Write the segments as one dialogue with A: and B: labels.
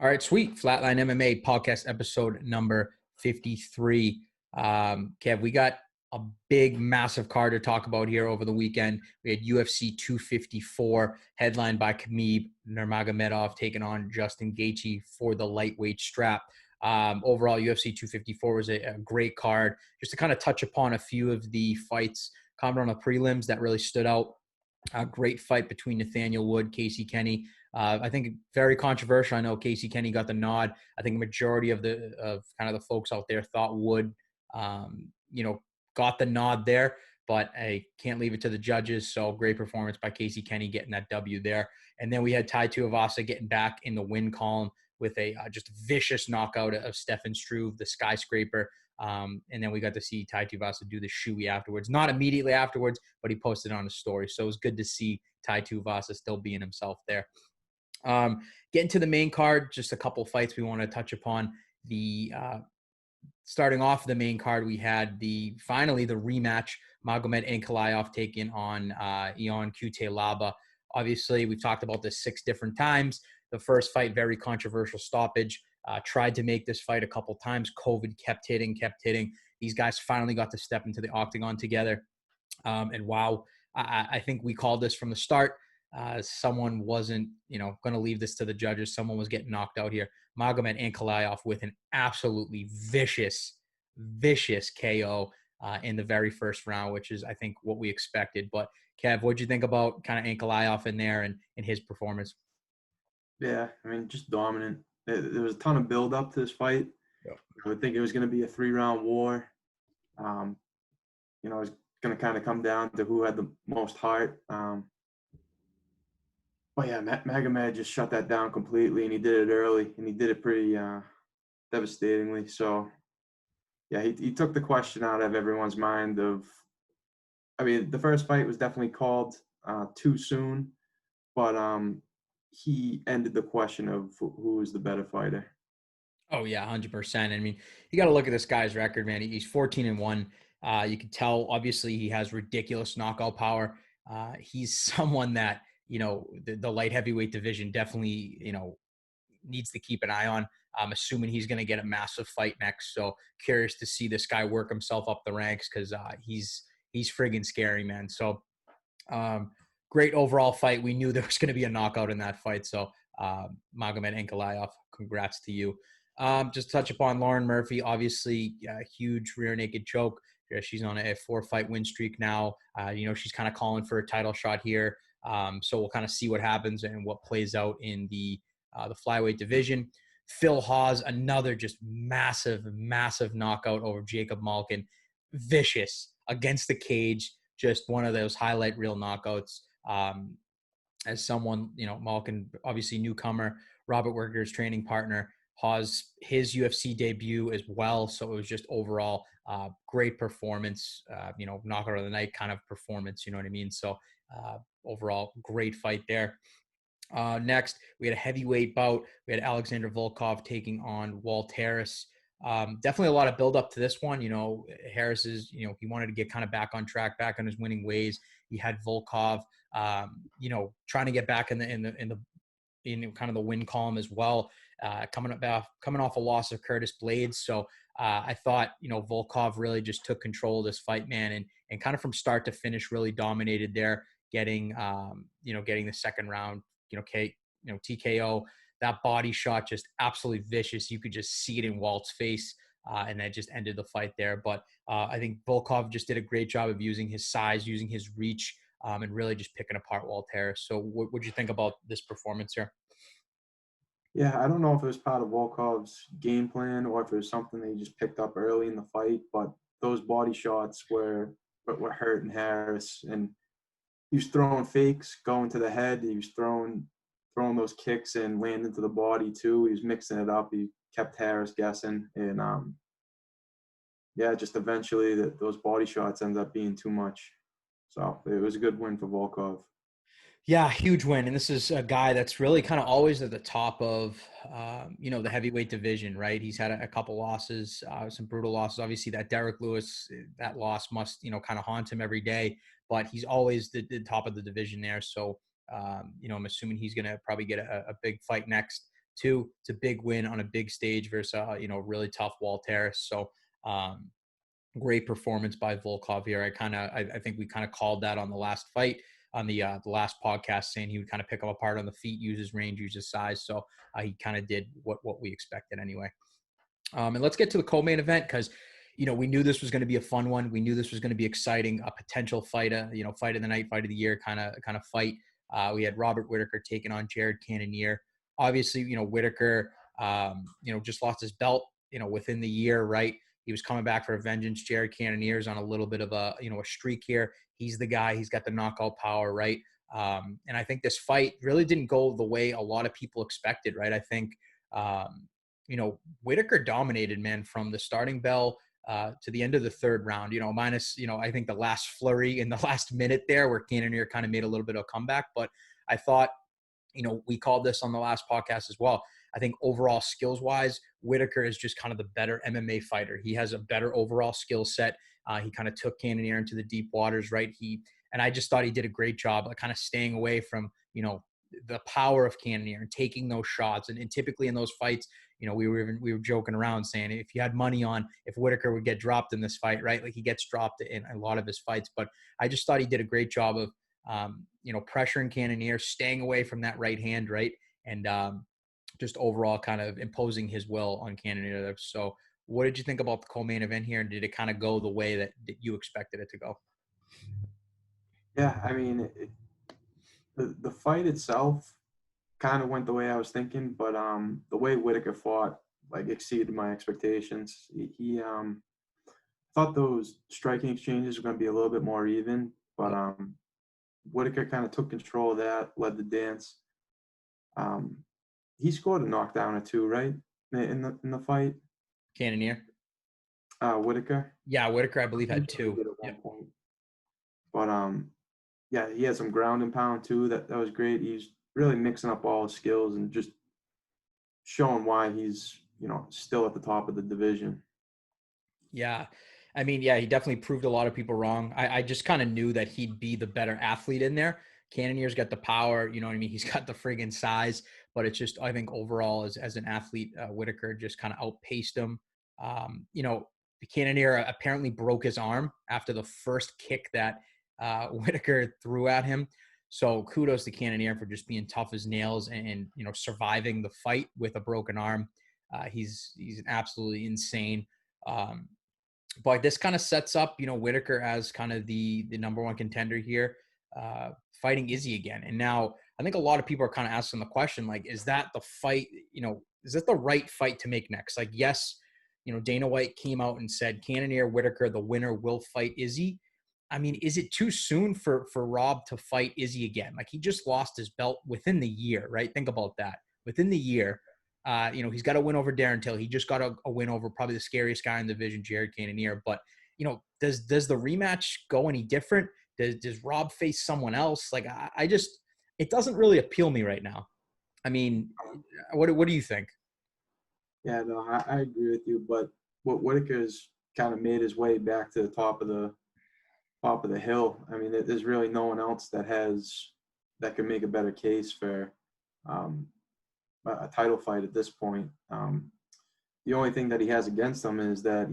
A: All right, sweet. Flatline MMA podcast episode number 53. Kev, we got a big, massive card to talk about here over the weekend. We had UFC 254, headlined by Khabib Nurmagomedov, taking on Justin Gaethje for the lightweight strap. Overall, UFC 254 was a great card. Just to kind of touch upon a few of the fights, comment on the prelims that really stood out. A great fight between Nathaniel Wood, Casey Kenny. I think very controversial. I know Casey Kenny got the nod. I think a majority of kind of the folks out there thought Wood, got the nod there, but I can't leave it to the judges. So great performance by Casey Kenny getting that W there. And then we had Tai Tuivasa getting back in the win column with a just vicious knockout of Stefan Struve, the skyscraper. And then we got to see Tai Tuivasa do the shoey afterwards. Not immediately afterwards, but he posted on his story. So it was good to see Tai Tuivasa still being himself there. Getting to the main card, just a couple fights we want to touch upon. Starting off the main card, we had finally the rematch, Magomed Ankalaev taking on Ion Cutelaba. Obviously, we've talked about this 6 different times. The first fight, very controversial stoppage. Tried to make this fight a couple times. COVID kept hitting. These guys finally got to step into the octagon together. And wow, I think we called this from the start. Someone wasn't, going to leave this to the judges. Someone was getting knocked out here. Magomed Ankalaev with an absolutely vicious KO in the very first round, which is, I think, what we expected. But Kev, what'd you think about kind of Ankalaev in there and his performance?
B: Yeah, I mean, just dominant. There was a ton of build up to this fight.
A: Yep.
B: I would think it was going to be a 3-round war. It was going to kind of come down to who had the most heart. But yeah, Magomed just shut that down completely, and he did it early, and he did it pretty devastatingly. So, yeah, he took the question out of everyone's mind the first fight was definitely called too soon, but he ended the question of who is the better fighter.
A: Oh yeah, 100%. I mean, you got to look at this guy's record, man. He's 14-1. You can tell, obviously, he has ridiculous knockout power. He's someone that, the light heavyweight division definitely, needs to keep an eye on. I'm assuming he's going to get a massive fight next. So curious to see this guy work himself up the ranks because he's friggin' scary, man. So great overall fight. We knew there was going to be a knockout in that fight. So Magomed Ankalaev, congrats to you. Just touch upon Lauren Murphy, obviously a huge rear naked choke. She's on a 4-fight win streak now. She's kind of calling for a title shot here. So we'll kind of see what happens and what plays out in the flyweight division. Phil Hawes, another just massive knockout over Jacob Malkin. Vicious against the cage. Just one of those highlight reel knockouts. As someone, Malkin, obviously newcomer, Robert Werger's training partner. Hawes, his UFC debut as well. So it was just overall great performance, knockout of the night kind of performance, you know what I mean? So overall, great fight there. Next, we had a heavyweight bout. We had Alexander Volkov taking on Walt Harris. Definitely a lot of build up to this one. Harris is, he wanted to get kind of back on track, back on his winning ways. He had Volkov, trying to get back in kind of the win column as well. Coming off a loss of Curtis Blades. So I thought, Volkov really just took control of this fight, man, and kind of from start to finish really dominated there, getting the second round, TKO. That body shot just absolutely vicious. You could just see it in Walt's face, and that just ended the fight there. But I think Volkov just did a great job of using his size, using his reach, and really just picking apart Walt Harris. So what would you think about this performance here?
B: Yeah, I don't know if it was part of Volkov's game plan or if it was something they just picked up early in the fight, but those body shots were hurting Harris, and he was throwing fakes, going to the head. He was throwing those kicks and landing to the body too. He was mixing it up. He kept Harris guessing, and just eventually those body shots ended up being too much. So it was a good win for Volkov.
A: Yeah, huge win. And this is a guy that's really kind of always at the top of, the heavyweight division, right? He's had a couple losses, some brutal losses. Obviously, that Derek Lewis, that loss must, kind of haunt him every day. But he's always the top of the division there. So, I'm assuming he's going to probably get a big fight next 2, it's a big win on a big stage versus, really tough Walt Harris. So, great performance by Volkov here. I think we kind of called that on the last fight, on the last podcast, saying he would kind of pick him apart on the feet, use his range, use his size. So he kind of did what we expected anyway. And let's get to the co-main event, because we knew this was going to be a fun one. We knew this was going to be exciting, a potential fight, fight of the night, fight of the year kind of fight. We had Robert Whittaker taking on Jared Cannonier. Obviously, Whittaker, just lost his belt, within the year, right? He was coming back for a vengeance. Jared Cannonier is on a little bit of a streak here. He's the guy. He's got the knockout power, right? And I think this fight really didn't go the way a lot of people expected, right? I think, Whittaker dominated, man, from the starting bell to the end of the third round, minus, I think the last flurry in the last minute there where Cannonier kind of made a little bit of a comeback. But I thought, we called this on the last podcast as well. I think overall skills wise, Whittaker is just kind of the better MMA fighter. He has a better overall skill set. He kind of took Cannonier into the deep waters, right? And I just thought he did a great job of kind of staying away from, the power of Cannonier and taking those shots. And typically in those fights, we were joking around saying if you had money on if Whittaker would get dropped in this fight, right? Like he gets dropped in a lot of his fights. But I just thought he did a great job of, pressuring Cannonier, staying away from that right hand, right? And just overall kind of imposing his will on Cannonier. So what did you think about the co-main event here? And did it kind of go the way that you expected it to go?
B: Yeah, I mean, the fight itself kind of went the way I was thinking, but the way Whittaker fought like exceeded my expectations. He thought those striking exchanges were going to be a little bit more even, but Whittaker kind of took control of that, led the dance. He scored a knockdown or two, right, in the fight.
A: Cannonier.
B: Whittaker.
A: Yeah, Whittaker, I believe, had 2.
B: Yep. But yeah, he had some ground and pound too. That was great. He's really mixing up all his skills and just showing why he's still at the top of the division.
A: Yeah. I mean, yeah, he definitely proved a lot of people wrong. I just kind of knew that he'd be the better athlete in there. Cannonier's got the power, you know what I mean? He's got the friggin' size, but it's just, I think overall as an athlete, Whittaker just kind of outpaced him. Cannonier apparently broke his arm after the first kick that Whittaker threw at him. So kudos to Cannonier for just being tough as nails and surviving the fight with a broken arm. He's absolutely insane. But this kind of sets up, Whittaker as kind of the number one contender here, fighting Izzy again. And now I think a lot of people are kind of asking the question, like, is that the fight, is that the right fight to make next? Like, yes, Dana White came out and said, Cannonier, Whittaker, the winner will fight Izzy. I mean, is it too soon for Rob to fight Izzy again? Like, he just lost his belt within the year, right? Think about that. Within the year, he's got a win over Darren Till. He just got a win over probably the scariest guy in the division, Jared Cannonier. But, does the rematch go any different? Does Rob face someone else? Like, I just, it doesn't really appeal me right now. I mean, what do you think?
B: Yeah, no, I agree with you. But what Whittaker's kind of made his way back to the top of the hill. I mean, there's really no one else that can make a better case for a title fight at this point. The only thing that he has against him is that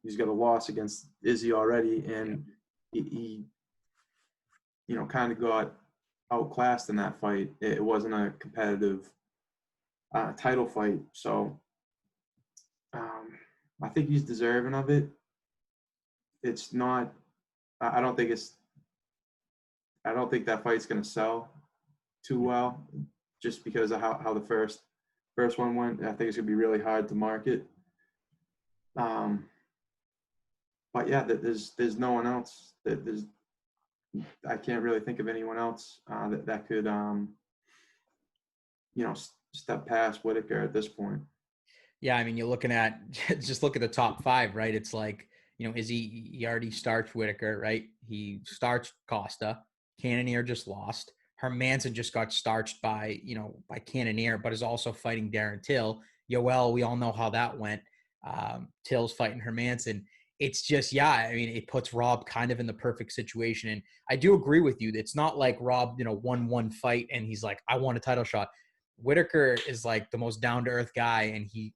B: he's got a loss against Izzy already, and he kind of got outclassed in that fight. It wasn't a competitive title fight, so I think he's deserving of it. It's not. I don't think that fight's going to sell too well, just because of how the first one went. I think it's going to be really hard to market. But yeah, there's no one else. I can't really think of anyone else that could step past Whittaker at this point.
A: Yeah, I mean, you're looking at just look at the top 5, right? It's like, Izzy, he already starched Whittaker, right? He starched Costa. Cannonier just lost. Hermanson just got starched by Cannonier, but is also fighting Darren Till. Yoel, we all know how that went. Till's fighting Hermanson. It's just, I mean, it puts Rob kind of in the perfect situation. And I do agree with you. It's not like Rob, won one fight and he's like, I want a title shot. Whitaker is like the most down to earth guy, and he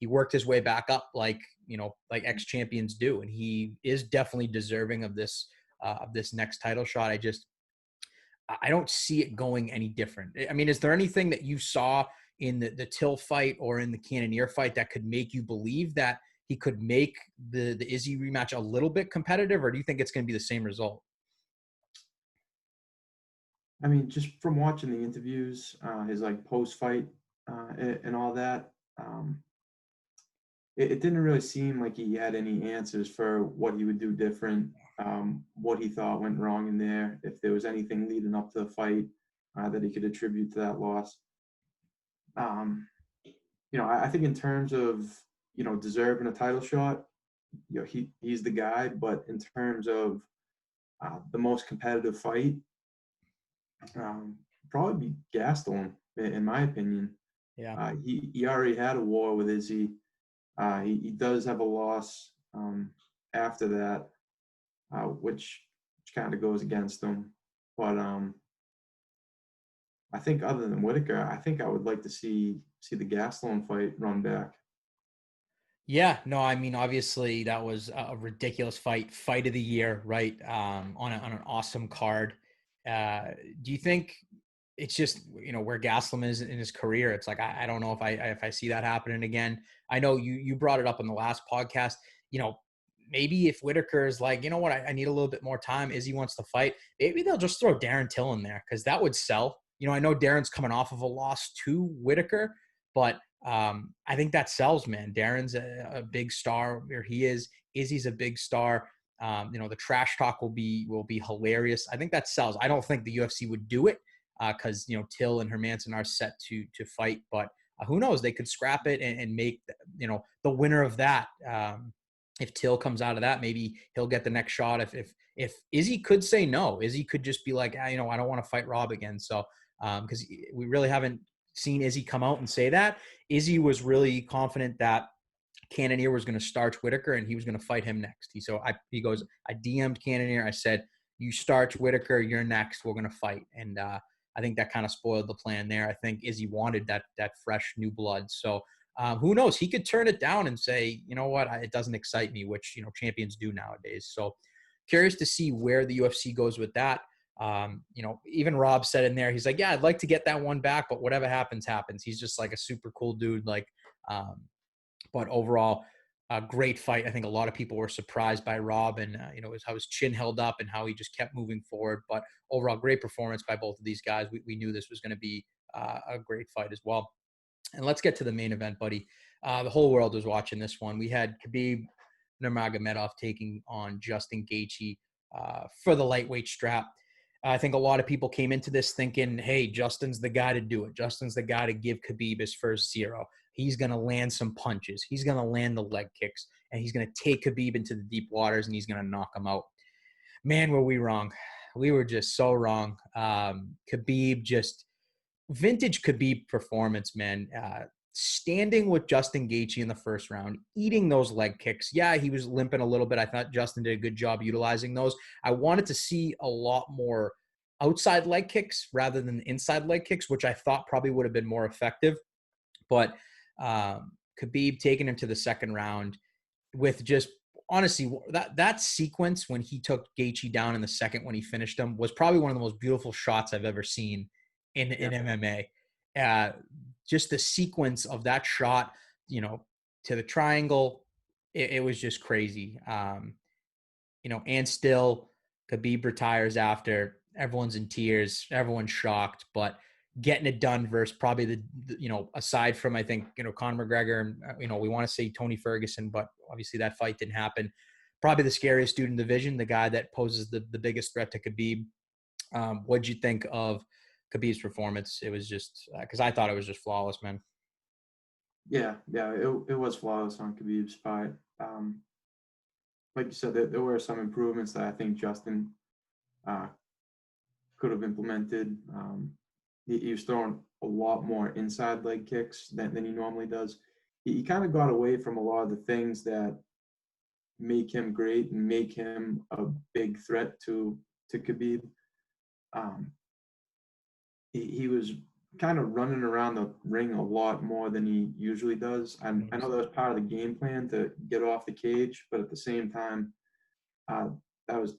A: worked his way back up like like ex champions do, and he is definitely deserving of this next title shot. I don't see it going any different. I mean, is there anything that you saw in the Till fight or in the Cannonier fight that could make you believe that he could make the Izzy rematch a little bit competitive, or do you think it's going to be the same result?
B: I mean, just from watching the interviews, his like post fight and all that, it didn't really seem like he had any answers for what he would do different, what he thought went wrong in there, if there was anything leading up to the fight that he could attribute to that loss. Um, I think in terms of deserving a title shot, he's the guy. But in terms of the most competitive fight, um, probably be Gastelum, in my opinion.
A: Yeah.
B: He already had a war with Izzy. He does have a loss after that, which kind of goes against him. But I think other than Whitaker, I think I would like to see the Gastelum fight run back.
A: Yeah, no, I mean, obviously that was a ridiculous fight of the year, right? On an awesome card. Uh, do you think it's just where Gaslam is in his career? It's like I don't know if I see that happening again. I know you brought it up in the last podcast. You know, maybe if Whitaker is like, you know what, I need a little bit more time. Izzy wants to fight. Maybe they'll just throw Darren Till in there because that would sell. I know Darren's coming off of a loss to Whitaker, but I think that sells, man. Darren's a big star where he is. Izzy's a big star. The trash talk will be hilarious. I think that sells. I don't think the UFC would do it because Till and Hermanson are set to fight, but who knows? They could scrap it and make the winner of that. If Till comes out of that, maybe he'll get the next shot. If Izzy could say no, Izzy could just be like, I don't want to fight Rob again. So because we really haven't seen Izzy come out and say that. Izzy was really confident that Cannonier was going to starch Whitaker and he was going to fight him next. He goes, I DM'd Cannonier. I said, you starch Whitaker, you're next. We're going to fight. And I think that kind of spoiled the plan there. I think Izzy wanted that fresh new blood. So who knows? He could turn it down and say, you know what, it doesn't excite me, which champions do nowadays. So curious to see where the UFC goes with that. Even Rob said in there, he's like, yeah, I'd like to get that one back, but whatever happens, happens. He's just like a super cool dude. Like, but overall, a great fight. I think a lot of people were surprised by Rob and, how his chin held up and how he just kept moving forward. But overall, great performance by both of these guys. We knew this was going to be a great fight as well. And let's get to the main event, buddy. The whole world was watching this one. We had Khabib Nurmagomedov taking on Justin Gaethje for the lightweight strap. I think a lot of people came into this thinking, hey, Justin's the guy to do it. Justin's the guy to give Khabib his first zero. He's going to land some punches. He's going to land the leg kicks, and he's going to take Khabib into the deep waters, and he's going to knock him out. Man, were we wrong. We were just so wrong. Khabib just vintage Khabib performance, man. Standing with Justin Gaethje in the first round, eating those leg kicks. Yeah, he was limping a little bit. I thought Justin did a good job utilizing those. I wanted to see a lot more outside leg kicks rather than inside leg kicks, which I thought probably would have been more effective. But Khabib taking him to the second round with just honestly that sequence when he took Gaethje down in the second when he finished him was probably one of the most beautiful shots I've ever seen in MMA. Just the sequence of that shot, to the triangle, it was just crazy. And still Khabib retires after. Everyone's in tears, everyone's shocked, but getting it done versus probably aside from I think Conor McGregor and we want to say Tony Ferguson, but obviously that fight didn't happen. Probably the scariest dude in the division, the guy that poses the biggest threat to Khabib. What'd you think of Khabib's performance? It was just because I thought it was just flawless, man.
B: Yeah, it was flawless on Khabib's part. Like you said, there were some improvements that I think Justin uh, could have implemented. He was throwing a lot more inside leg kicks than he normally does. He kind of got away from a lot of the things that make him great and make him a big threat to Khabib. Um, he was kind of running around the ring a lot more than he usually does. And I know that was part of the game plan to get off the cage, but at the same time, uh, that was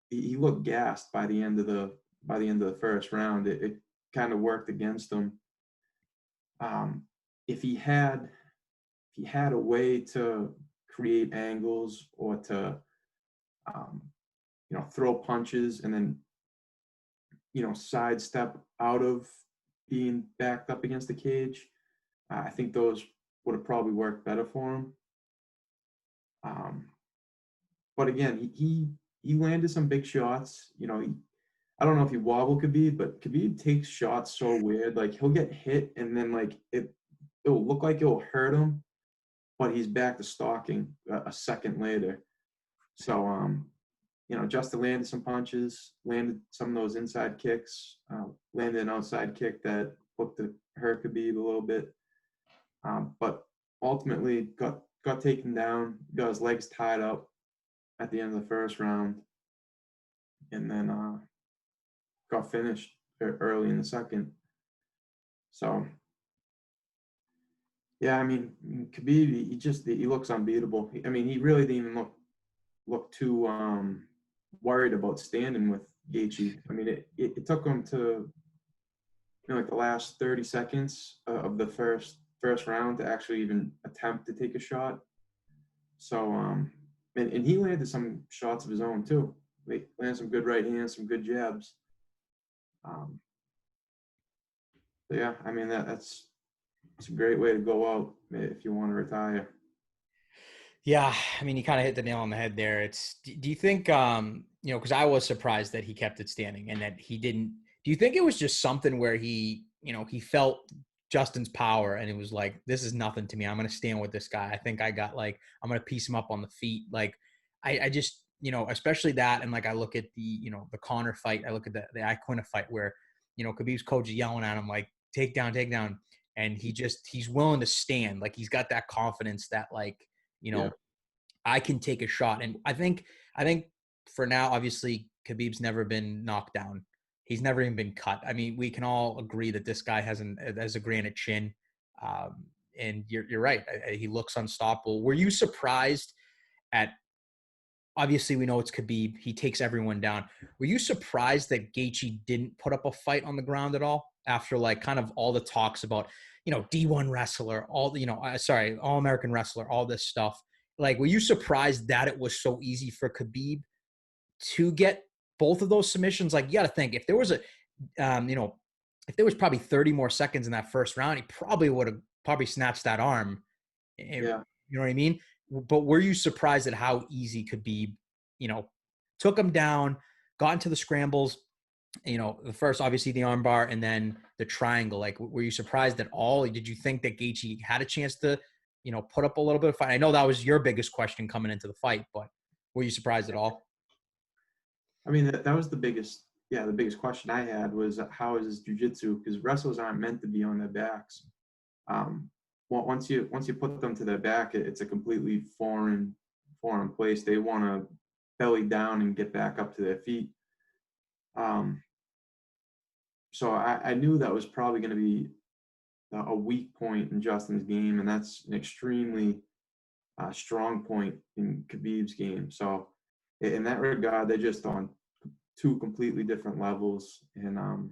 B: he looked gassed by the end of the first round. It kind of worked against him. Um, if he had a way to create angles or to um, throw punches and then sidestep out of being backed up against the cage, I think those would have probably worked better for him. Um, but again, he landed some big shots. I don't know if he wobbled Khabib, but Khabib takes shots so weird. Like he'll get hit and then like it'll look like it'll hurt him, but he's back to stalking a second later. So Justin landed some punches, landed some of those inside kicks, landed an outside kick that looked to hurt Khabib a little bit, but ultimately got taken down, got his legs tied up at the end of the first round, and then got finished early in the second. So yeah, I mean Khabib, he looks unbeatable. I mean, he really didn't even look too worried about standing with Gaethje. I mean, it took him to like the last 30 seconds of the first round to actually even attempt to take a shot. So and he landed some shots of his own too. He landed some good right hands, some good jabs. Um, so yeah, I mean that's it's a great way to go out if you want to retire.
A: Yeah, I mean, you kind of hit the nail on the head there. Do you think, because I was surprised that he kept it standing and that he didn't, do you think it was just something where he felt Justin's power and it was like, this is nothing to me. I'm going to stand with this guy. I think I'm going to piece him up on the feet. Like, I just, especially that. And like, I look at the Conor fight, I look at the Aquina fight where, Khabib's coach is yelling at him, like, take down, take down. And he's willing to stand. Like, he's got that confidence that like, you
B: Yeah,
A: know, I can take a shot. And I think for now, obviously, Khabib's never been knocked down. He's never even been cut. I mean, we can all agree that this guy has a granite chin. Um, and you're right. He looks unstoppable. Were you surprised at? Obviously, we know it's Khabib. He takes everyone down. Were you surprised that Gaethje didn't put up a fight on the ground at all after like kind of all the talks about D1 wrestler, all the All American wrestler, all this stuff? Like, were you surprised that it was so easy for Khabib to get both of those submissions? Like, you got to think if there was um, you know, if there was probably 30 more seconds in that first round, he probably would have probably snatched that arm. You
B: yeah.
A: know what I mean? But were you surprised at how easy Khabib, took him down, got into the scrambles, the first, obviously the armbar and then the triangle. Like, were you surprised at all? Did you think that Gaethje had a chance to, put up a little bit of fight? I know that was your biggest question coming into the fight, but were you surprised at all?
B: I mean that was the biggest question I had was how is his jujitsu? Because wrestlers aren't meant to be on their backs. Um, well, once you put them to their back, it's a completely foreign place. They want to belly down and get back up to their feet. Um, so I knew that was probably going to be a weak point in Justin's game, and that's an extremely strong point in Khabib's game. So in that regard, they're just on two completely different levels, and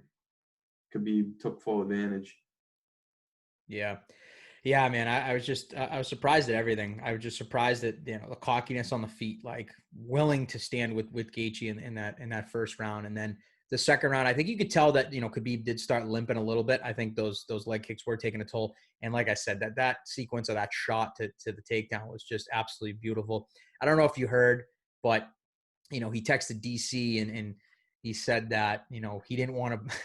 B: Khabib took full advantage.
A: Yeah. Yeah, man. I was surprised at everything. I was just surprised at the cockiness on the feet, like willing to stand with Gaethje in that first round, and then the second round. I think you could tell that Khabib did start limping a little bit. I think those leg kicks were taking a toll, and like I said, that sequence of that shot to the takedown was just absolutely beautiful. I don't know if you heard, but he texted DC and he said that he didn't want to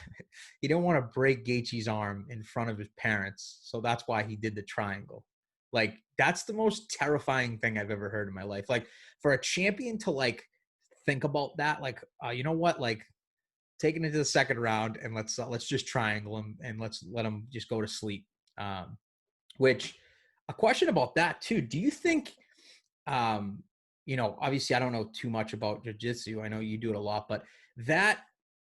A: he didn't want to break Gaethje's arm in front of his parents, so that's why he did the triangle. Like, that's the most terrifying thing I've ever heard in my life. Like, for a champion to like think about that, like, you know what, like, taking it to the second round and let's just triangle him and let's let him just go to sleep. Which a question about that too. Do you think obviously I don't know too much about jiu-jitsu. I know you do it a lot, but that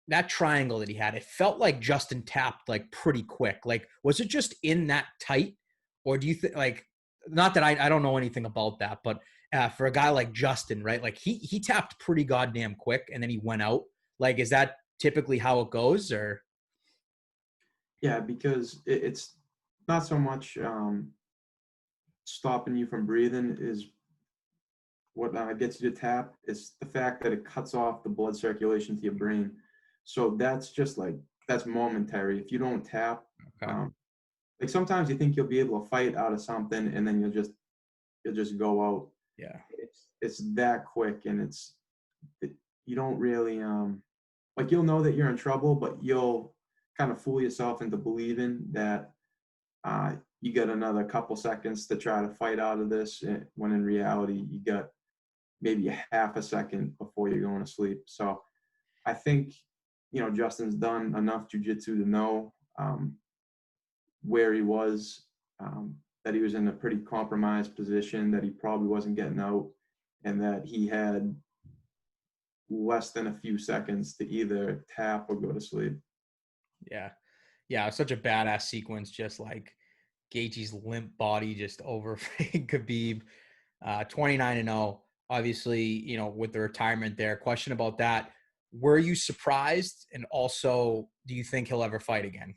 A: that triangle that he had, it felt like Justin tapped like pretty quick. Like, was it just in that tight, or do you think like, not that I don't know anything about that, but for a guy like Justin, right? Like he tapped pretty goddamn quick, and then he went out. Like, is that typically how it goes, or?
B: Yeah, because it's not so much stopping you from breathing is what gets you to tap. It's the fact that it cuts off the blood circulation to your brain. So that's just like, that's momentary. If you don't tap,
A: Okay.
B: um, like sometimes you think you'll be able to fight out of something, and then you'll just go out.
A: Yeah.
B: It's that quick, and you don't really like, you'll know that you're in trouble, but you'll kind of fool yourself into believing that you got another couple seconds to try to fight out of this, when in reality you got maybe a half a second before you're going to sleep. So I think, Justin's done enough jujitsu to know where he was, that he was in a pretty compromised position, that he probably wasn't getting out, and that he had less than a few seconds to either tap or go to sleep.
A: Yeah. Yeah. It's such a badass sequence, just like Gaethje's limp body just over Khabib. 29-0. Obviously, with the retirement there. Question about that. Were you surprised? And also, do you think he'll ever fight again?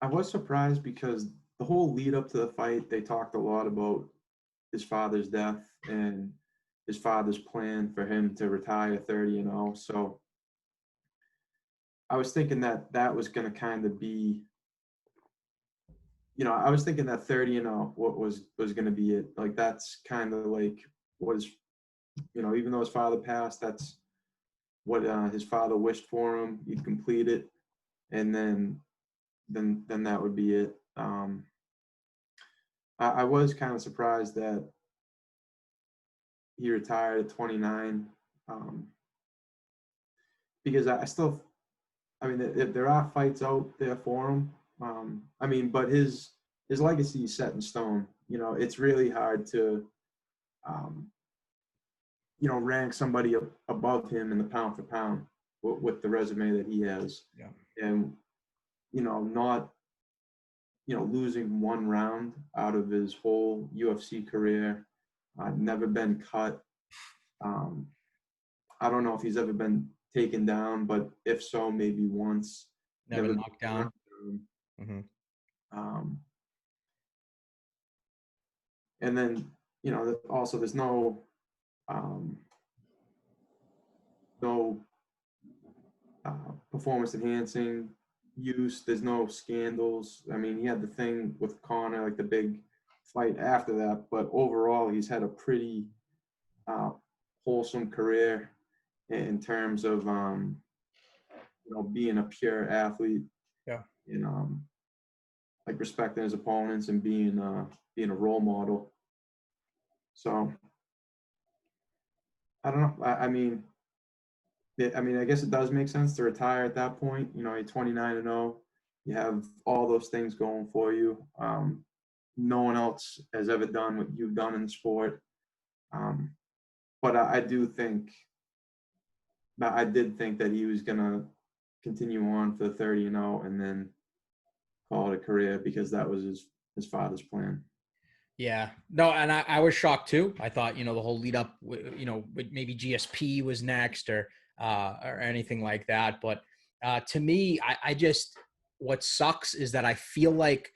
B: I was surprised because the whole lead up to the fight, they talked a lot about his father's death and his father's plan for him to retire 30-0. So I was thinking that that was going to kind of be, I was thinking that 30-0 what was going to be it. Like, that's kind of like what is, even though his father passed, that's what his father wished for him. He'd complete it, and then that would be it. I was kind of surprised that he retired at 29, because I still, I mean, there are fights out there for him. I mean, but his legacy is set in stone. It's really hard to, um, rank somebody above him in the pound for pound with the resume that he has,
A: Yeah.
B: and not losing one round out of his whole UFC career. Never been cut. Um, I don't know if he's ever been taken down, but if so, maybe once.
A: Never
B: Never been
A: knocked down.
B: knocked down.
A: Mm-hmm.
B: Um, and then also there's um, no performance enhancing use. There's no scandals. I mean, he had the thing with Connor, like the big fight after that, but overall, he's had a pretty uh, wholesome career in terms of being a pure athlete,
A: Yeah.
B: and like respecting his opponents and being a role model. So I don't know. I guess it does make sense to retire at that point. You're 29-0. You have all those things going for you. No one else has ever done what you've done in the sport. But I did think that he was gonna continue on for the 30-0 and then call it a career, because that was his father's plan.
A: Yeah. No, and I was shocked too. I thought, the whole lead up, maybe GSP was next, or anything like that. But to me, I just, what sucks is that I feel like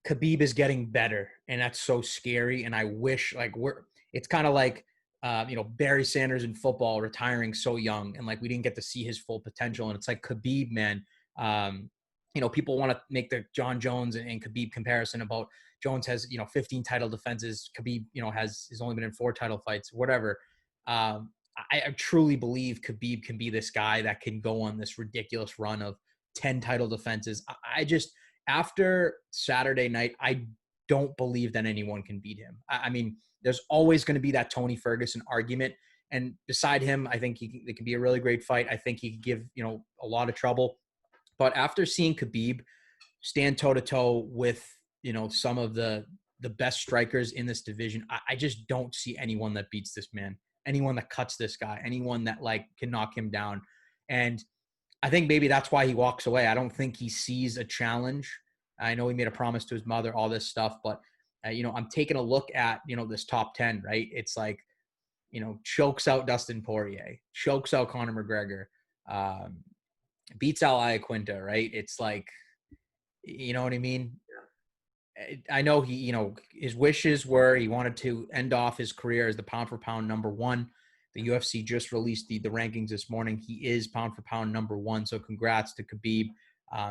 A: Khabib is getting better, and that's so scary. And I wish, like, it's kind of like, Barry Sanders in football retiring so young, and like we didn't get to see his full potential. And it's like Khabib, man. People want to make the John Jones and Khabib comparison about Jones has, 15 title defenses. Khabib, has only been in 4 title fights, whatever. I truly believe Khabib can be this guy that can go on this ridiculous run of 10 title defenses. I just, after Saturday night, I don't believe that anyone can beat him. I mean, there's always going to be that Tony Ferguson argument. And beside him, I think it can be a really great fight. I think he could give, a lot of trouble. But after seeing Khabib stand toe to toe with, some of the best strikers in this division, I just don't see anyone that beats this man. anyone that cuts this guy, anyone that like can knock him down. And I think maybe that's why he walks away. I don't think he sees a challenge. I know he made a promise to his mother, all this stuff, but I'm taking a look at, this top 10, right? It's like, chokes out Dustin Poirier, chokes out Conor McGregor, um, beats Al Iaquinta, right? It's like, you know what I mean? I know his wishes were he wanted to end off his career as the pound for pound number one. The UFC just released the rankings this morning. He is pound for pound number one. So congrats to Khabib.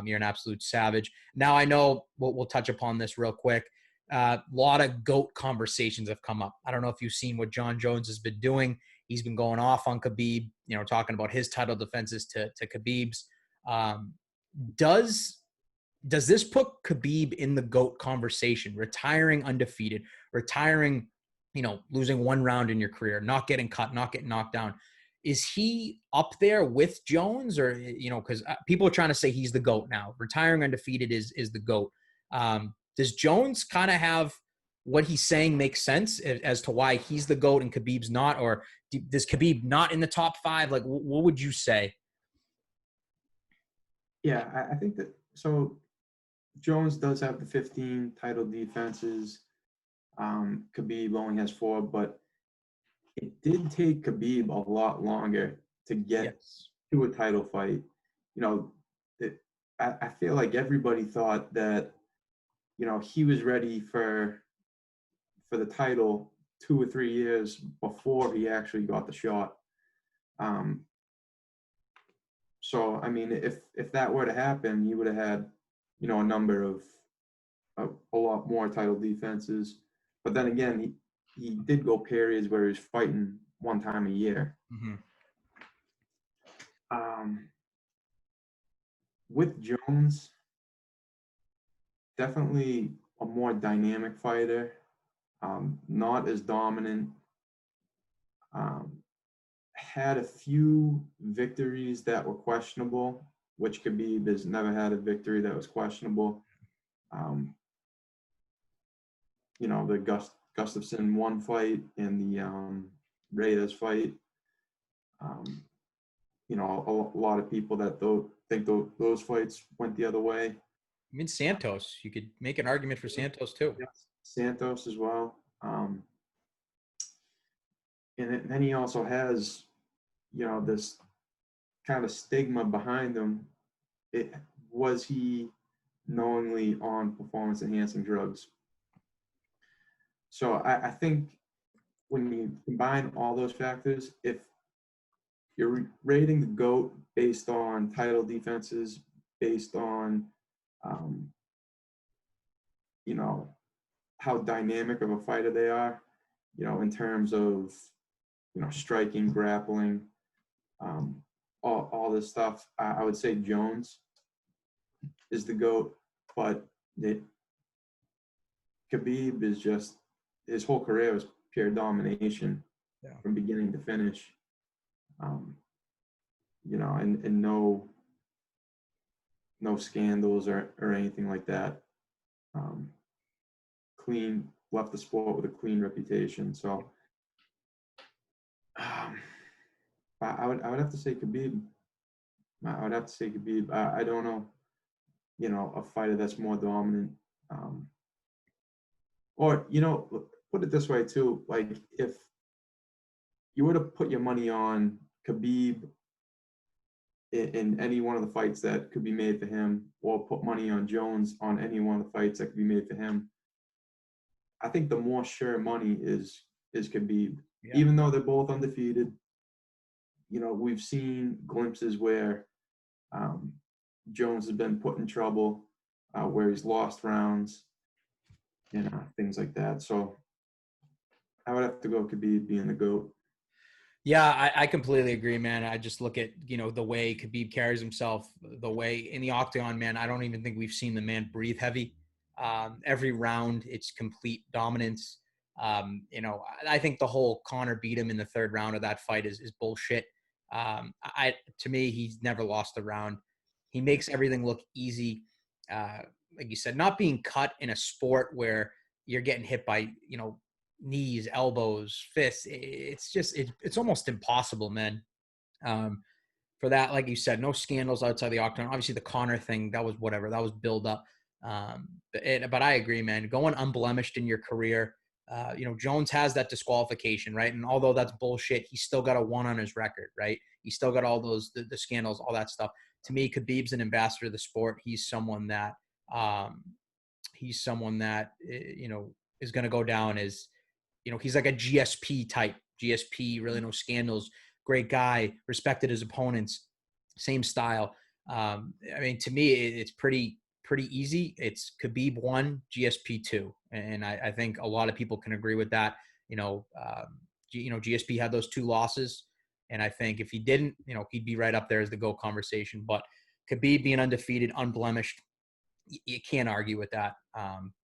A: You're an absolute savage. Now I know we'll touch upon this real quick. A lot of GOAT conversations have come up. I don't know if you've seen what John Jones has been doing. He's been going off on Khabib, talking about his title defenses to Khabib's. Does this put Khabib in the GOAT conversation, retiring undefeated, retiring, losing one round in your career, not getting cut, not getting knocked down? Is he up there with Jones, or, because people are trying to say he's the GOAT now. Retiring undefeated is the GOAT. Does Jones kind of have what he's saying make sense as to why he's the GOAT and Khabib's not? Or does Khabib not in the top five? Like, what would you say?
B: Yeah, I think that so. Jones does have the 15 title defenses. Khabib only has 4, but it did take Khabib a lot longer to get to a title fight. I feel like everybody thought that, he was ready for the title 2 or 3 years before he actually got the shot. So, I mean, if that were to happen, he would have had, a number of a lot more title defenses. But then again, he did go periods where he was fighting one time a year.
A: Mm-hmm.
B: With Jones, definitely a more dynamic fighter, not as dominant. Had a few victories that were questionable, which Khabib has never had a victory that was questionable. The Gustafsson 1 fight and the Reyes fight. A lot of people that think those fights went the other way.
A: I mean, Santos, you could make an argument for Santos too.
B: Yes, Santos as well. And then he also has, this kind of stigma behind him. Was he knowingly on performance-enhancing drugs? So I think when you combine all those factors, if you're rating the GOAT based on title defenses, based on, how dynamic of a fighter they are, in terms of, striking, grappling, all this stuff, I would say Jones is the GOAT, but Khabib is just, his whole career was pure domination from beginning to finish. And no scandals or anything like that. Left the sport with a clean reputation. So I would have to say Khabib. I would have to say Khabib. I don't know, a fighter that's more dominant. Or, put it this way too, like if you were to put your money on Khabib in any one of the fights that could be made for him, or put money on Jones on any one of the fights that could be made for him, I think the more sure money is Khabib. Yeah. Even though they're both undefeated, we've seen glimpses where Jones has been put in trouble, where he's lost rounds, things like that. So I would have to go Khabib being the GOAT.
A: Yeah, I completely agree, man. I just look at, the way Khabib carries himself, the way in the octagon, man, I don't even think we've seen the man breathe heavy. Every round, it's complete dominance. I think the whole Conor beat him in the 3rd round of that fight is bullshit. To me, he's never lost a round. He makes everything look easy. Like you said, not being cut in a sport where you're getting hit by, knees, elbows, fists. It's just it's almost impossible, man. Um, for that, like you said, no scandals outside the octagon. Obviously, the Connor thing, that was whatever. That was build up. But I agree, man. Going unblemished in your career, Jones has that disqualification, right? And although that's bullshit, he's still got a 1 on his record, right? He's still got all those the scandals, all that stuff. To me, Khabib's an ambassador of the sport. Um, he's someone that is going to go down as he's like a GSP type. GSP, really no scandals, great guy, respected his opponents, same style. I mean, to me, it's pretty easy. It's Khabib 1, GSP 2, and I think a lot of people can agree with that. GSP had those 2 losses, and I think if he didn't, he'd be right up there as the GOAT conversation. But Khabib being undefeated, unblemished, you can't argue with that.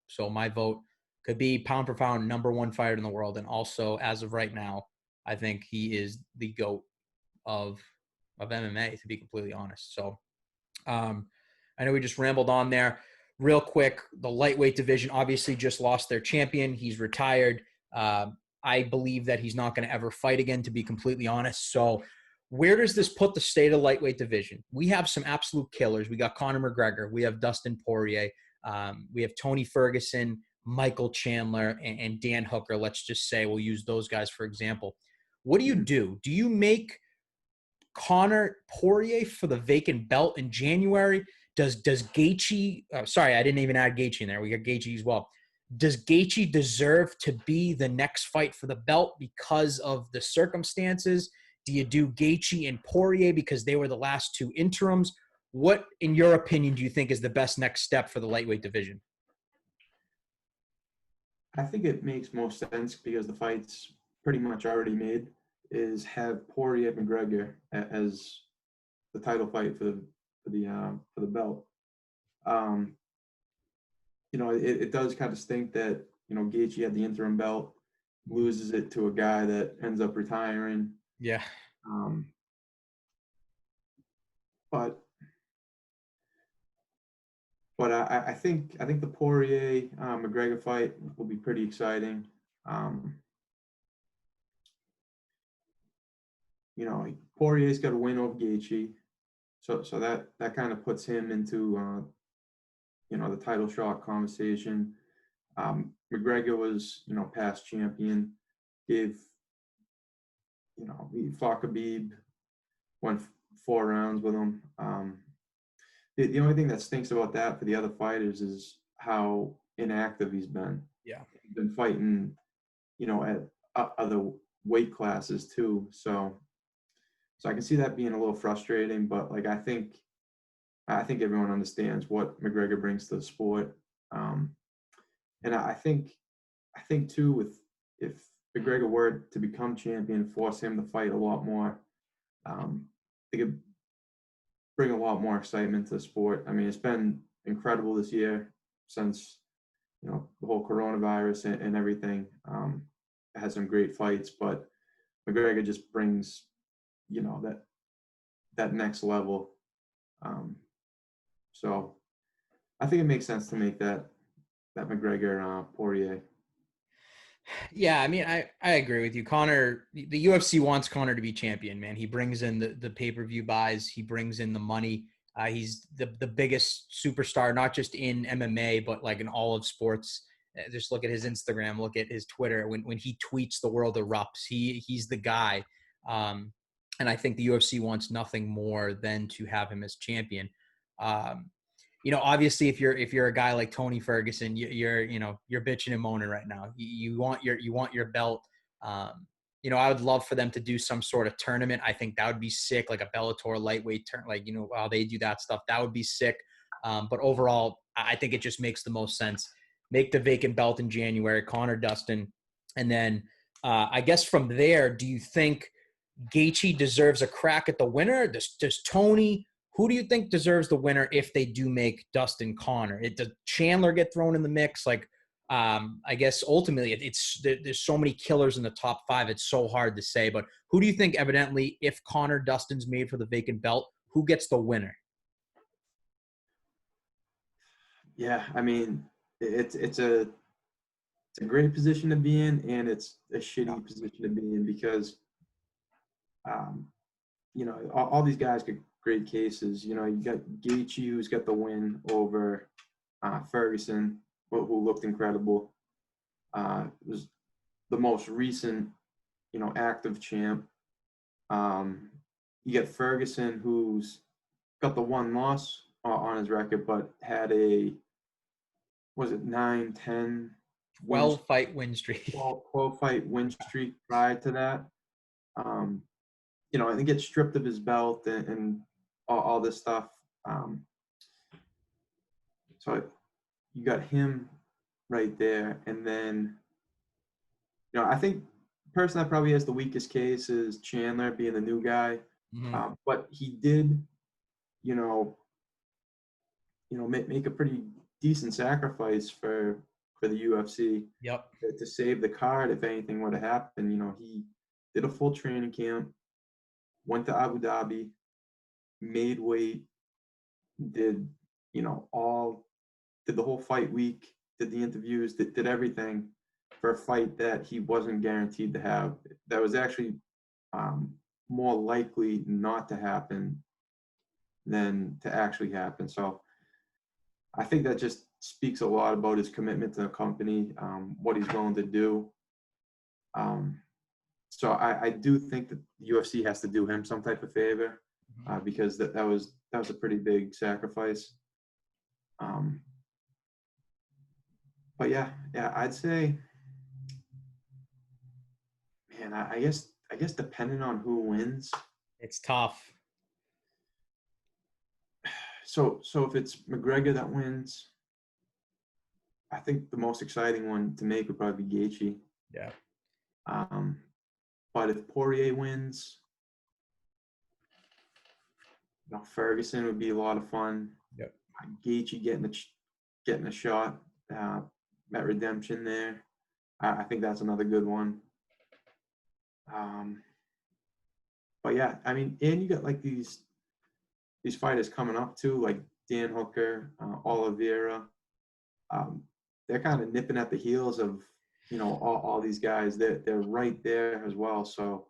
A: So my vote could be pound for pound #1 fighter in the world, and also as of right now, I think he is the GOAT of MMA, to be completely honest. So I know we just rambled on there. Real quick, the lightweight division obviously just lost their champion. He's retired. I believe that he's not going to ever fight again, to be completely honest. So where does this put the state of lightweight division? We have some absolute killers. We got Conor McGregor. We have Dustin Poirier. We have Tony Ferguson, Michael Chandler, and Dan Hooker. Let's just say we'll use those guys for example. What do you do? Do you make Conor Poirier for the vacant belt in January? Does Gaethje? Sorry, I didn't even add Gaethje in there. We got Gaethje as well. Does Gaethje deserve to be the next fight for the belt because of the circumstances? Do you do Gaethje and Poirier because they were the last 2 interims? What, in your opinion, do you think is the best next step for the lightweight division?
B: I think it makes most sense because the fight's pretty much already made. Is have Poirier McGregor as the title fight for the belt. It does kind of stink that Gaethje had the interim belt, loses it to a guy that ends up retiring.
A: Yeah.
B: But I think the Poirier McGregor fight will be pretty exciting. Poirier's got a win over Gaethje, so that kind of puts him into the title shot conversation. McGregor was past champion, he fought Khabib, went 4 rounds with him. The only thing that stinks about that for the other fighters is how inactive he's been.
A: Yeah.
B: He's been fighting, at other weight classes too. So I can see that being a little frustrating, but I think everyone understands what McGregor brings to the sport. And I think too, if McGregor were to become champion, force him to fight a lot more, they could bring a lot more excitement to the sport. I mean, it's been incredible this year since the whole coronavirus and everything. It has some great fights, but McGregor just brings that next level. So I think it makes sense to make that McGregor Poirier.
A: Yeah, I mean, I agree with you. Conor, the UFC wants Conor to be champion, man. He brings in the pay-per-view buys. He brings in the money. He's the biggest superstar, not just in MMA, but in all of sports. Just look at his Instagram, look at his Twitter. When he tweets, the world erupts. He's the guy. And I think the UFC wants nothing more than to have him as champion. Obviously if you're a guy like Tony Ferguson, you're bitching and moaning right now. You want your belt. I would love for them to do some sort of tournament. I think that would be sick, like a Bellator lightweight how they do that stuff. That would be sick. But overall, I think it just makes the most sense. Make the vacant belt in January, Conor, Dustin. And then I guess from there, do you think Gaethje deserves a crack at the winner? Does Tony? Who do you think deserves the winner if they do make Dustin Conor? Does Chandler get thrown in the mix? I guess ultimately there's so many killers in the top 5. It's so hard to say. But who do you think, evidently, if Conor Dustin's made for the vacant belt, who gets the winner?
B: Yeah, I mean, it's a a great position to be in, and it's a
A: Yeah.
B: shitty position to be in because, um, all these guys get great cases. You got Gaethje, who's got the win over Ferguson, who looked incredible. Was the most recent, active champ. You get Ferguson, who's got the one loss on his record, but had was it 9, 10 win,
A: 12 fight win streak.
B: 12 fight win streak prior to that. Um, and get stripped of his belt and all this stuff. So you got him right there. And then, I think the person that probably has the weakest case is Chandler being the new guy.
A: Mhm.
B: But he did, you know, make a pretty decent sacrifice for the UFC
A: Yep.
B: to save the card if anything were to happen. He did a full training camp, went to Abu Dhabi, made weight, did all did the whole fight week, did the interviews, did everything for a fight that he wasn't guaranteed to have. That was actually um, more likely not to happen than to actually happen. So I think that just speaks a lot about his commitment to the company, what he's willing to do. Um, so I do think that the UFC has to do him some type of favor because that was a pretty big sacrifice. But yeah, I'd say, man, I guess depending on who wins.
A: It's tough.
B: So if it's McGregor that wins, I think the most exciting one to make would probably be Gaethje.
A: Yeah.
B: Um, but if Poirier wins, Ferguson would be a lot of fun.
A: Yep.
B: Gaethje getting a shot at redemption there. I think that's another good one. But yeah, I mean, and you got like these fighters coming up too, like Dan Hooker, Oliveira. They're kind of nipping at the heels of all these guys. They're right there as well. So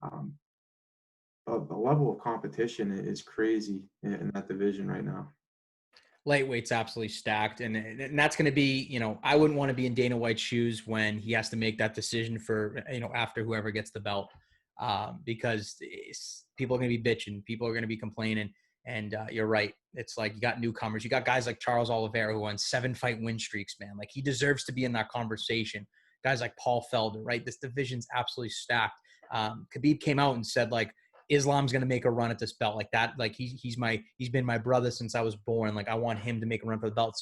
B: um, the level of competition is crazy in that division right now.
A: Lightweight's absolutely stacked, and that's going to be, I wouldn't want to be in Dana White's shoes when he has to make that decision for, after whoever gets the belt, because people are going to be bitching, people are going to be complaining, and you're right. It's like you got newcomers, you got guys like Charles Oliveira who won 7-fight win streaks, man. Like he deserves to be in that conversation. Guys like Paul Felder, right? This division's absolutely stacked. Khabib came out and said like, Islam's going to make a run at this belt like that. Like he's been my brother since I was born. Like I want him to make a run for the belt.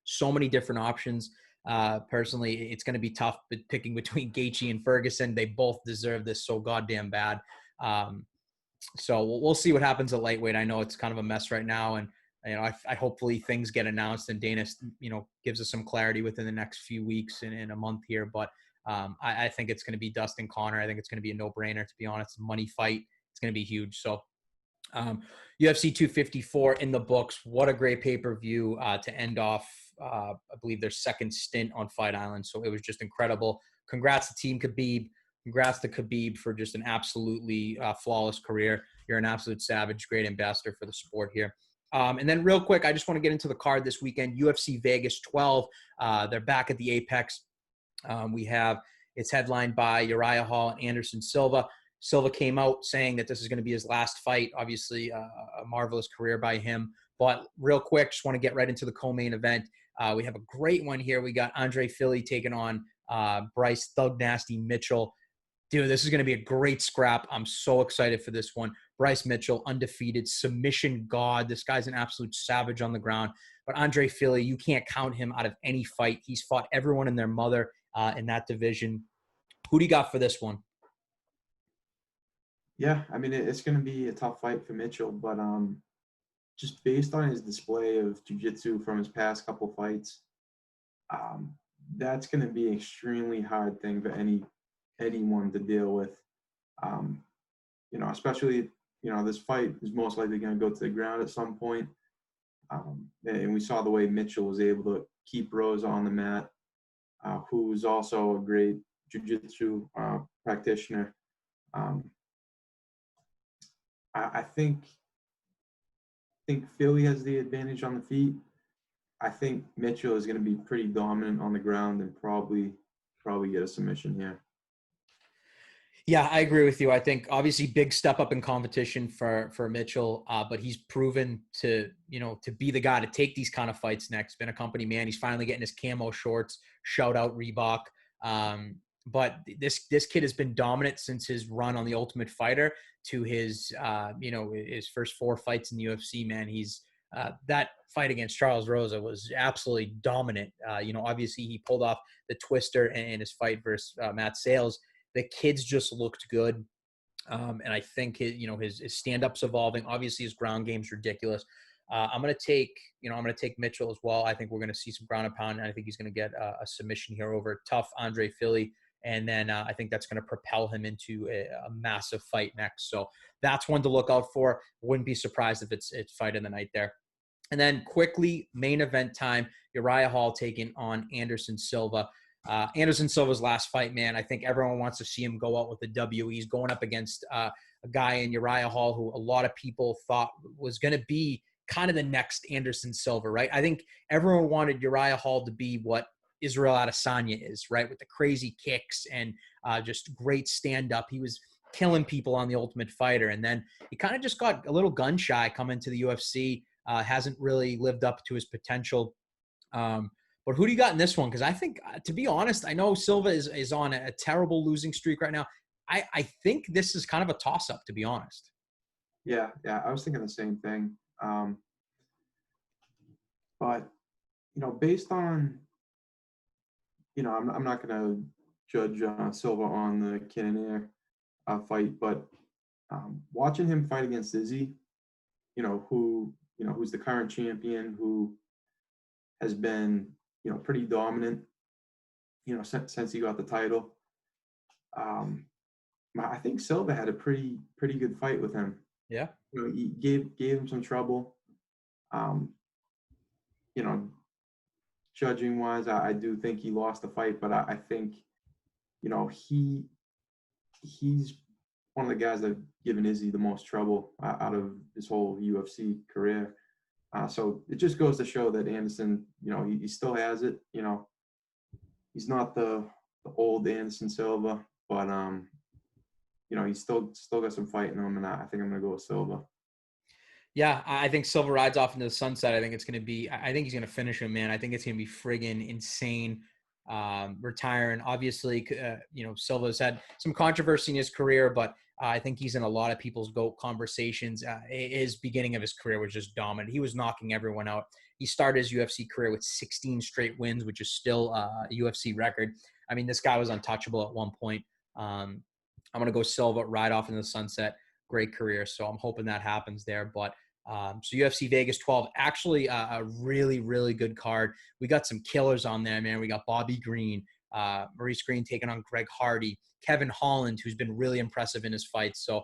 A: So many different options. Personally, it's going to be tough picking between Gaethje and Ferguson. They both deserve this so goddamn bad. So we'll see what happens at lightweight. I know it's kind of a mess right now, and I hopefully things get announced and Dana gives us some clarity within the next few weeks and in a month here. But I think it's going to be Dustin Connor. I think it's going to be a no-brainer, to be honest. Money fight. It's going to be huge. So UFC 254 in the books. What a great pay-per-view to end off, I believe, their second stint on Fight Island. So it was just incredible. Congrats to Team Khabib. Congrats to Khabib for just an absolutely flawless career. You're an absolute savage, great ambassador for the sport here. And then real quick, I just want to get into the card this weekend. UFC Vegas 12. They're back at the Apex. It's headlined by Uriah Hall and Anderson Silva. Silva came out saying that this is going to be his last fight. Obviously, a marvelous career by him. But real quick, just want to get right into the co-main event. We have a great one here. We got Andre Philly taking on Bryce Thug Nasty Mitchell. Dude, this is going to be a great scrap. I'm so excited for this one. Bryce Mitchell, undefeated, submission god. This guy's an absolute savage on the ground. But Andre Philly, you can't count him out of any fight. He's fought everyone and their mother in that division. Who do you got for this one?
B: Yeah, I mean it's going to be a tough fight for Mitchell, but just based on his display of jiu-jitsu from his past couple fights, that's going to be an extremely hard thing for anyone to deal with. Especially this fight is most likely going to go to the ground at some point. And we saw the way Mitchell was able to keep Rose on the mat. who's also a great jiu-jitsu practitioner. Um, I think Philly has the advantage on the feet. I think Mitchell is going to be pretty dominant on the ground and probably get a submission here.
A: Yeah, I agree with you. I think obviously big step up in competition for Mitchell, but he's proven to be the guy to take these kind of fights next. Been a company man. He's finally getting his camo shorts. Shout out Reebok. But this kid has been dominant since his run on the Ultimate Fighter to his first 4 fights in the UFC. Man, he's that fight against Charles Rosa was absolutely dominant. Obviously he pulled off the twister in his fight versus Matt Sales. The kids just looked good. And I think his stand-up's evolving. Obviously his ground game's ridiculous. I'm going to take Mitchell as well. I think we're going to see some ground and pound, and I think he's going to get a submission here over tough Andre Philly. And then I think that's going to propel him into a massive fight next. So that's one to look out for. Wouldn't be surprised if it's fight of the night there. And then quickly, main event time, Uriah Hall taking on Anderson Silva. Anderson Silva's last fight, man, I think everyone wants to see him go out with a W. He's going up against a guy in Uriah Hall who a lot of people thought was going to be kind of the next Anderson Silva, right? I think everyone wanted Uriah Hall to be what Israel Adesanya is, right? With the crazy kicks and just great stand-up. He was killing people on the Ultimate Fighter. And then he kind of just got a little gun shy coming to the UFC. Hasn't really lived up to his potential. But who do you got in this one? Because I think, to be honest, I know Silva is on a terrible losing streak right now. I think this is kind of a toss-up, to be honest.
B: Yeah, I was thinking the same thing. But based on, I'm not going to judge Silva on the Cannonier fight, but watching him fight against Izzy, who's the current champion, who has been, pretty dominant, since he got the title. I think Silva had a pretty good fight with him.
A: Yeah.
B: He gave him some trouble. Judging wise, I do think he lost the fight, but I think, he's one of the guys that have given Izzy the most trouble out of his whole UFC career. So it just goes to show that Anderson, he still has it. He's not the old Anderson Silva, but he's still got some fight in him, and I think I'm gonna go with Silva.
A: Yeah, I think Silva rides off into the sunset. I think he's going to finish him, man. I think it's going to be friggin' insane. Retiring, obviously, Silva's had some controversy in his career, but I think he's in a lot of people's GOAT conversations. His beginning of his career was just dominant. He was knocking everyone out. He started his UFC career with 16 straight wins, which is still a UFC record. I mean, this guy was untouchable at one point. I'm going to go Silva, ride off into the sunset. Great career. So I'm hoping that happens there. But so UFC Vegas 12, actually a really, really good card. We got some killers on there, man. We got Bobby Green, Maurice Green taking on Greg Hardy, Kevin Holland, who's been really impressive in his fights. So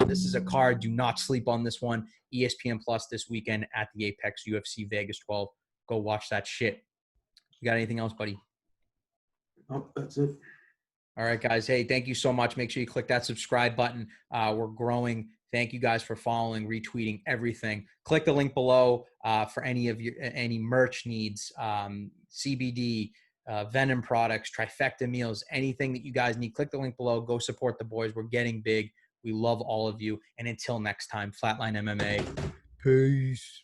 A: this is a card. Do not sleep on this one. ESPN Plus this weekend at the Apex UFC Vegas 12. Go watch that shit. You got anything else, buddy?
B: Oh, that's it.
A: All right, guys. Hey, thank you so much. Make sure you click that subscribe button. We're growing. Thank you guys for following, retweeting, everything. Click the link below for any merch needs, CBD, Venom products, Trifecta meals, anything that you guys need. Click the link below. Go support the boys. We're getting big. We love all of you. And until next time, Flatline MMA. Peace.